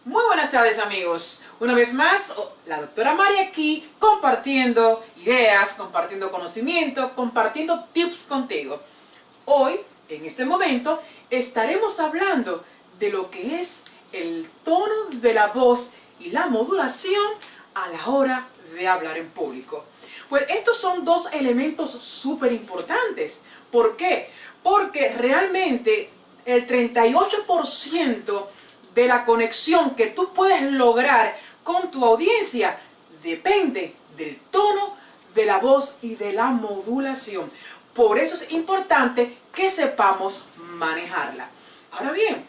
Muy buenas tardes, amigos. Una vez más, la doctora Mari aquí compartiendo ideas, compartiendo conocimiento, compartiendo tips contigo. Hoy, en este momento, estaremos hablando de lo que es el tono de la voz y la modulación a la hora de hablar en público. Pues estos son dos elementos súper importantes. ¿Por qué? Porque realmente el 38% de la conexión que tú puedes lograr con tu audiencia depende del tono de la voz y de la modulación. Por eso es importante que sepamos manejarla. Ahora bien,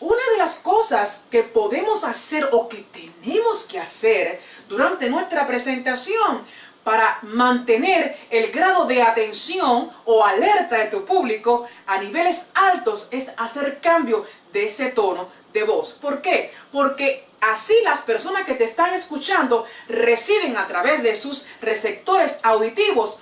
una de las cosas que podemos hacer o que tenemos que hacer durante nuestra presentación para mantener el grado de atención o alerta de tu público a niveles altos es hacer cambio de ese tono de voz. ¿Por qué? Porque así las personas que te están escuchando reciben a través de sus receptores auditivos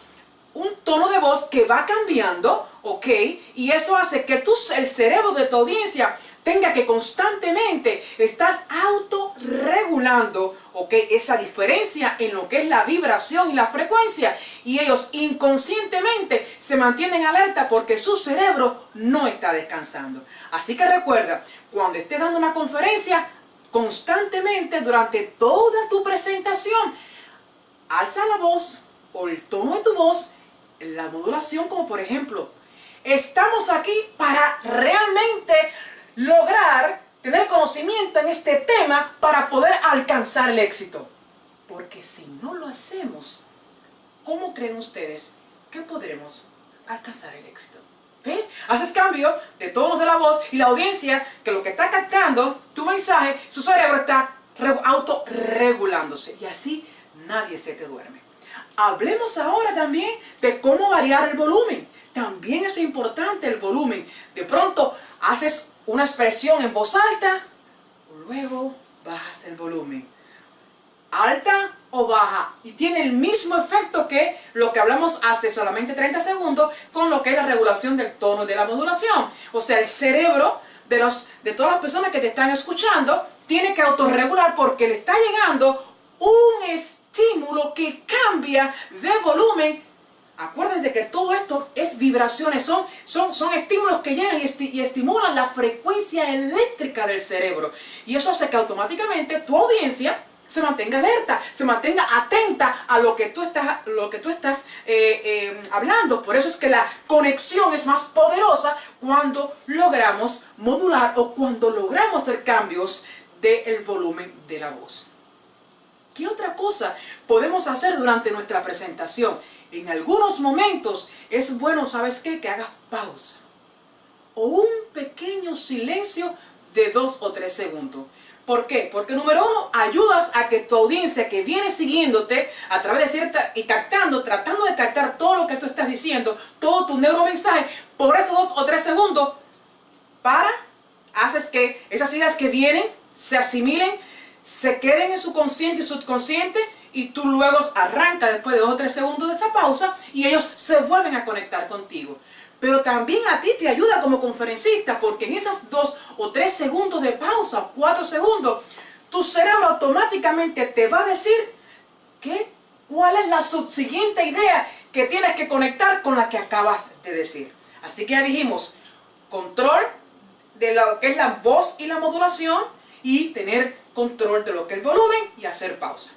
un tono de voz que va cambiando, ¿ok? Y eso hace que el cerebro de tu audiencia tenga que constantemente estar autorregulando, ¿ok? Esa diferencia en lo que es la vibración y la frecuencia. Y ellos inconscientemente se mantienen alerta porque su cerebro no está descansando. Así que recuerda, cuando estés dando una conferencia, constantemente durante toda tu presentación, alza la voz o el tono de tu voz, la modulación, como por ejemplo, estamos aquí para realmente lograr tener conocimiento en este tema para poder alcanzar el éxito. Porque si no lo hacemos, ¿cómo creen ustedes que podremos alcanzar el éxito? ¿Ve? Haces cambio de tonos de la voz y la audiencia, que lo que está captando tu mensaje, su cerebro está autorregulándose y así nadie se te duerme. Hablemos ahora también de cómo variar el volumen. También es importante el volumen. De pronto haces una expresión en voz alta, luego bajas el volumen. Alta o baja. Y tiene el mismo efecto que lo que hablamos hace solamente 30 segundos con lo que es la regulación del tono y de la modulación. O sea, el cerebro de todas las personas que te están escuchando tiene que autorregular porque le está llegando un estímulo que cambia de volumen. Acuérdense que todo esto es vibraciones, son estímulos que llegan y estimulan la frecuencia eléctrica del cerebro. Y eso hace que automáticamente tu audiencia se mantenga alerta, se mantenga atenta a lo que tú estás hablando. Por eso es que la conexión es más poderosa cuando logramos modular o cuando logramos hacer cambios del volumen de la voz. ¿Qué otra cosa podemos hacer durante nuestra presentación? En algunos momentos es bueno, ¿sabes qué? Que hagas pausa o un pequeño silencio de 2 o 3 segundos. ¿Por qué? Porque número uno, ayudas a que tu audiencia que viene siguiéndote a través de tratando de captar todo lo que tú estás diciendo, todo tu neuromensaje, por esos 2 o 3 segundos, haces que esas ideas que vienen se asimilen, se queden en su consciente y subconsciente y tú luego arrancas después de 2 o 3 segundos de esa pausa y ellos se vuelven a conectar contigo. Pero también a ti te ayuda como conferencista porque en esas 2 o 3 segundos de pausa, 4 segundos, tu cerebro automáticamente te va a decir cuál es la subsiguiente idea que tienes que conectar con la que acabas de decir. Así que ya dijimos, control de lo que es la voz y la modulación y tener control de lo que es el volumen y hacer pausa.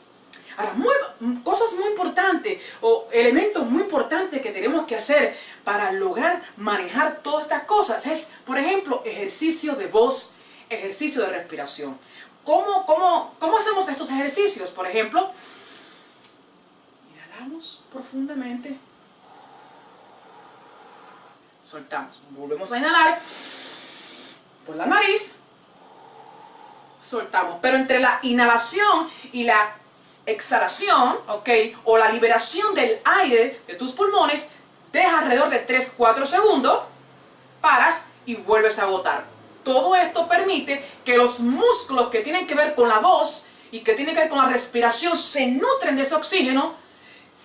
Ahora, cosas muy importantes o elementos muy importantes que tenemos que hacer para lograr manejar todas estas cosas es, por ejemplo, ejercicio de voz, ejercicio de respiración. ¿Cómo hacemos estos ejercicios? Por ejemplo, inhalamos profundamente, soltamos, volvemos a inhalar por la nariz, soltamos, pero entre la inhalación y la exhalación, ¿ok? O la liberación del aire de tus pulmones, deja alrededor de 3-4 segundos, paras y vuelves a botar. Todo esto permite que los músculos que tienen que ver con la voz y que tienen que ver con la respiración se nutren de ese oxígeno.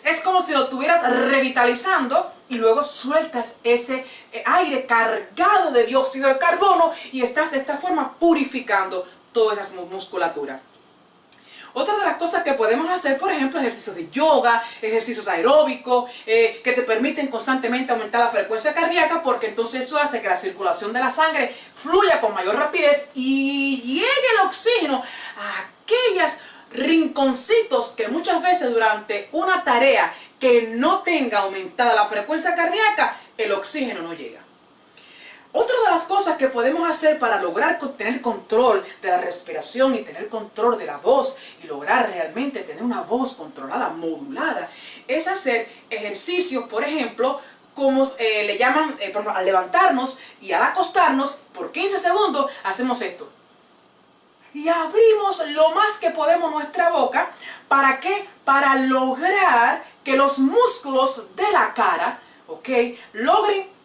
Es como si lo estuvieras revitalizando y luego sueltas ese aire cargado de dióxido de carbono y estás de esta forma purificando toda esa musculatura. Otra de las cosas que podemos hacer, por ejemplo, ejercicios de yoga, ejercicios aeróbicos, que te permiten constantemente aumentar la frecuencia cardíaca, porque entonces eso hace que la circulación de la sangre fluya con mayor rapidez y llegue el oxígeno a aquellos rinconcitos que muchas veces durante una tarea que no tenga aumentada la frecuencia cardíaca, el oxígeno no llega. Otra de las cosas que podemos hacer para lograr tener control de la respiración y tener control de la voz y lograr realmente tener una voz controlada, modulada, es hacer ejercicios, por ejemplo, como le llaman, al levantarnos y al acostarnos, por 15 segundos hacemos esto. Y abrimos lo más que podemos nuestra boca. ¿Para qué? Para lograr que los músculos de la cara, ¿ok?,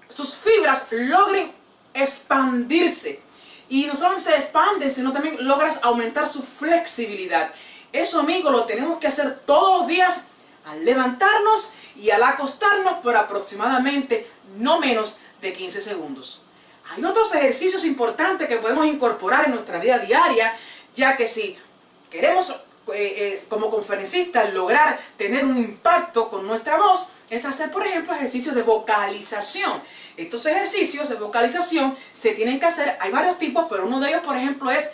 sus fibras logren expandirse. Y no solo se expanden, sino también logras aumentar su flexibilidad. Eso, amigos, lo tenemos que hacer todos los días al levantarnos y al acostarnos por aproximadamente no menos de 15 segundos. Hay otros ejercicios importantes que podemos incorporar en nuestra vida diaria, ya que si queremos como conferencistas lograr tener un impacto con nuestra voz, es hacer, por ejemplo, ejercicios de vocalización. Estos ejercicios de vocalización se tienen que hacer, hay varios tipos, pero uno de ellos, por ejemplo, es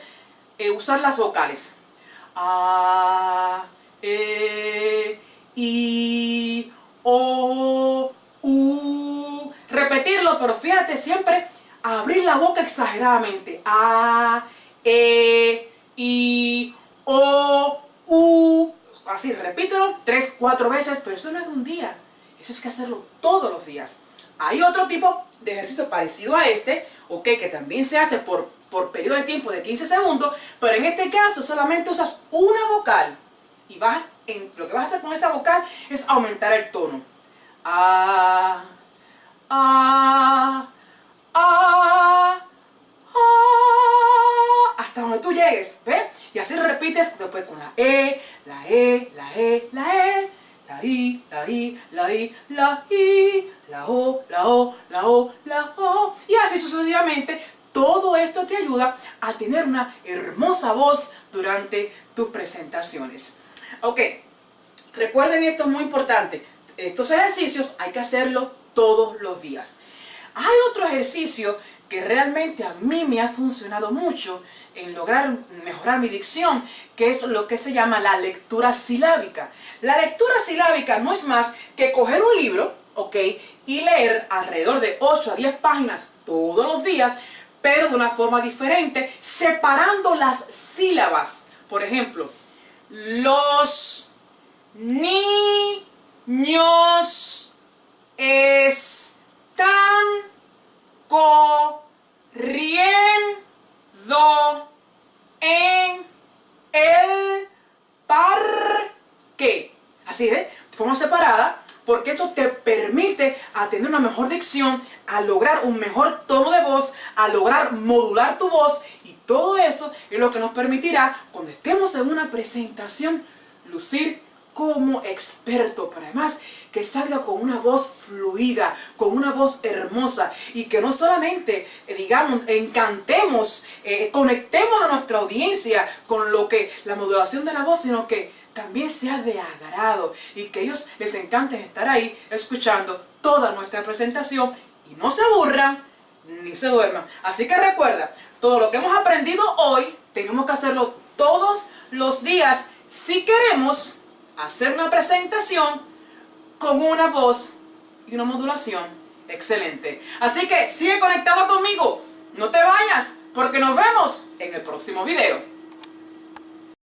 usar las vocales. A, E, I, O, U. Repetirlo, pero fíjate, siempre abrir la boca exageradamente. A, E, I, O, U. Así, repítelo 3, 4 veces, pero eso no es de un día. Eso es que hacerlo todos los días. Hay otro tipo de ejercicio parecido a este, que también se hace por periodo de tiempo de 15 segundos, pero en este caso solamente usas una vocal y lo que vas a hacer con esa vocal es aumentar el tono. A, A, A, A, hasta donde tú llegues, ¿ves? Y así repites después con la E, la E, la E, la E, la I, la I, la I, la I, la O, la O, la O, la O, y así sucesivamente. Todo esto te ayuda a tener una hermosa voz durante tus presentaciones. Ok, recuerden esto, es muy importante. Estos ejercicios hay que hacerlos todos los días. Hay otro ejercicio que realmente a mí me ha funcionado mucho en lograr mejorar mi dicción, que es lo que se llama la lectura silábica. La lectura silábica no es más que coger un libro, y leer alrededor de 8 a 10 páginas todos los días, pero de una forma diferente, separando las sílabas. Por ejemplo, los niños están corriendo en el parque. Así, ¿ves? De forma separada, porque eso te permite a tener una mejor dicción, a lograr un mejor tono de voz, a lograr modular tu voz, y todo eso es lo que nos permitirá, cuando estemos en una presentación, lucir como experto, pero además que salga con una voz fluida, con una voz hermosa, y que no solamente, digamos, encantemos, conectemos a nuestra audiencia con la modulación de la voz, sino que también sea de agrado y que ellos les encante estar ahí escuchando toda nuestra presentación y no se aburran ni se duerman. Así que recuerda, todo lo que hemos aprendido hoy tenemos que hacerlo todos los días si queremos hacer una presentación con una voz y una modulación excelente. Así que sigue conectado conmigo, no te vayas, porque nos vemos en el próximo video.